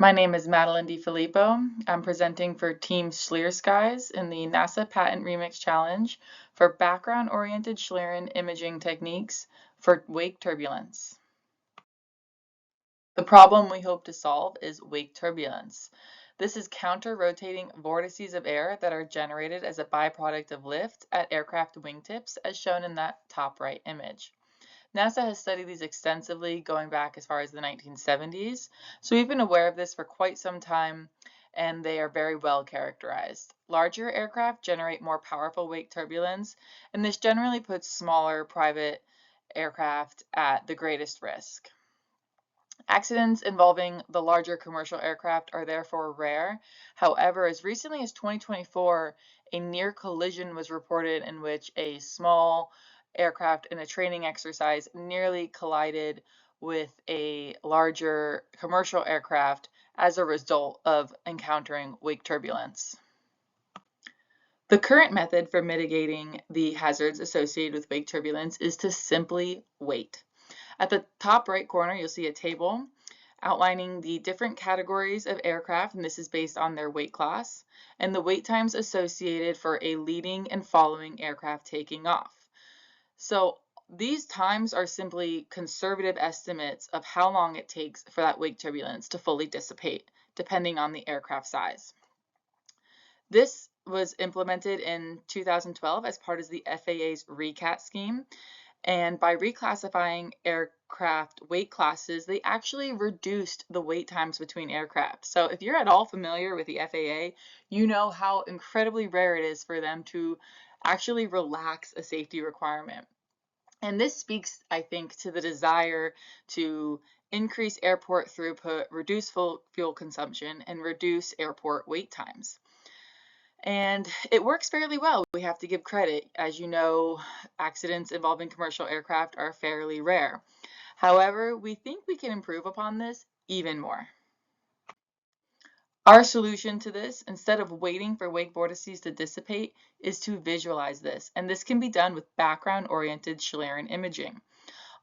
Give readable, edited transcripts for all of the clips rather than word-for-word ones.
My name is Madeline DiFilippo. I'm presenting for Team SchlierSkies in the NASA Patent Remix Challenge for background-oriented Schlieren imaging techniques for wake turbulence. The problem we hope to solve is wake turbulence. This is counter-rotating vortices of air that are generated as a byproduct of lift at aircraft wingtips, as shown in that top right image. NASA has studied these extensively going back as far as the 1970s, so we've been aware of this for quite some time, and they are very well characterized. Larger aircraft generate more powerful wake turbulence, and this generally puts smaller private aircraft at the greatest risk. Accidents involving the larger commercial aircraft are therefore rare. However, as recently as 2024, a near collision was reported in which a small aircraft in a training exercise nearly collided with a larger commercial aircraft as a result of encountering wake turbulence. The current method for mitigating the hazards associated with wake turbulence is to simply wait. At the top right corner, you'll see a table outlining the different categories of aircraft, and this is based on their weight class, and the wait times associated for a leading and following aircraft taking off. So these times are simply conservative estimates of how long it takes for that wake turbulence to fully dissipate, depending on the aircraft size. This was implemented in 2012 as part of the FAA's RECAT scheme. And by reclassifying aircraft weight classes, they actually reduced the wait times between aircraft. So if you're at all familiar with the FAA, you know how incredibly rare it is for them to actually relax a safety requirement. And this speaks, I think, to the desire to increase airport throughput, reduce fuel consumption, and reduce airport wait times. And it works fairly well. We have to give credit. As you know, accidents involving commercial aircraft are fairly rare. However, we think we can improve upon this even more. Our solution to this, instead of waiting for wake vortices to dissipate, is to visualize this. And this can be done with background-oriented Schlieren imaging.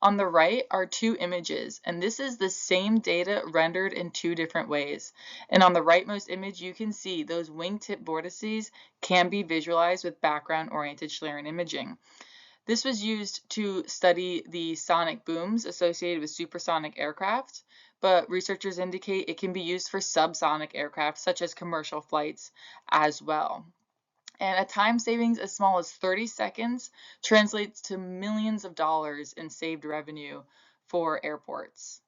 On the right are two images, and this is the same data rendered in two different ways. And on the rightmost image, you can see those wingtip vortices can be visualized with background-oriented Schlieren imaging. This was used to study the sonic booms associated with supersonic aircraft, but researchers indicate it can be used for subsonic aircraft, such as commercial flights, as well. And a time savings as small as 30 seconds translates to millions of dollars in saved revenue for airports.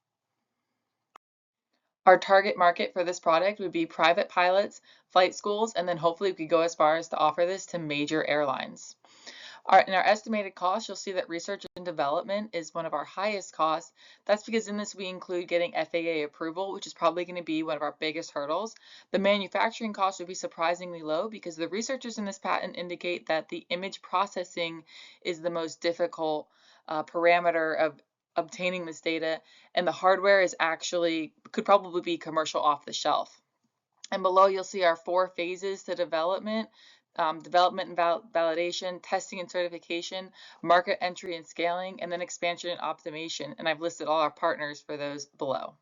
Our target market for this product would be private pilots, flight schools, and then hopefully we could go as far as to offer this to major airlines. In our estimated cost, you'll see that research and development is one of our highest costs. That's because in this we include getting FAA approval, which is probably going to be one of our biggest hurdles. The manufacturing cost would be surprisingly low because the researchers in this patent indicate that the image processing is the most difficult parameter of obtaining this data, and the hardware is could probably be commercial off the shelf. And below you'll see our 4 phases to development. Development and validation, testing and certification, market entry and scaling, and then expansion and optimization. And I've listed all our partners for those below.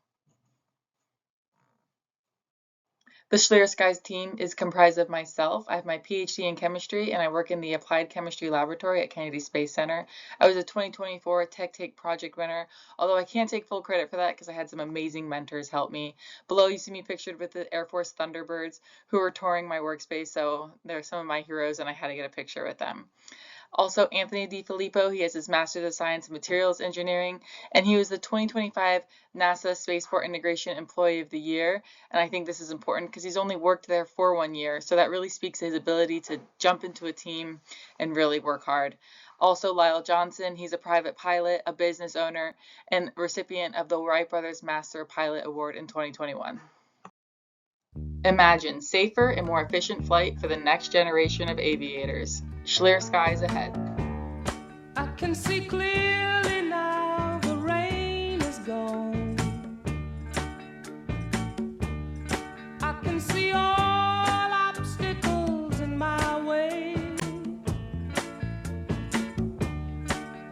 The SchlierSkies team is comprised of myself. I have my PhD in chemistry, and I work in the Applied Chemistry Laboratory at Kennedy Space Center. I was a 2024 Tech Take project winner, although I can't take full credit for that because I had some amazing mentors help me. Below, you see me pictured with the Air Force Thunderbirds who were touring my workspace, so they're some of my heroes, and I had to get a picture with them. Also, Anthony DiFilippo, he has his Master's of Science in Materials Engineering, and he was the 2025 NASA Spaceport Integration Employee of the Year. And I think this is important because he's only worked there for 1 year, so that really speaks to his ability to jump into a team and really work hard. Also, Lyle Johnson, he's a private pilot, a business owner, and recipient of the Wright Brothers Master Pilot Award in 2021. Imagine safer and more efficient flight for the next generation of aviators. SchlierSkies ahead. I can see clearly now, the rain is gone. I can see all obstacles in my way.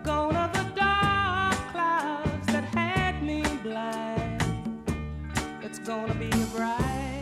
Gone are the dark clouds that had me blind. It's gonna be a bright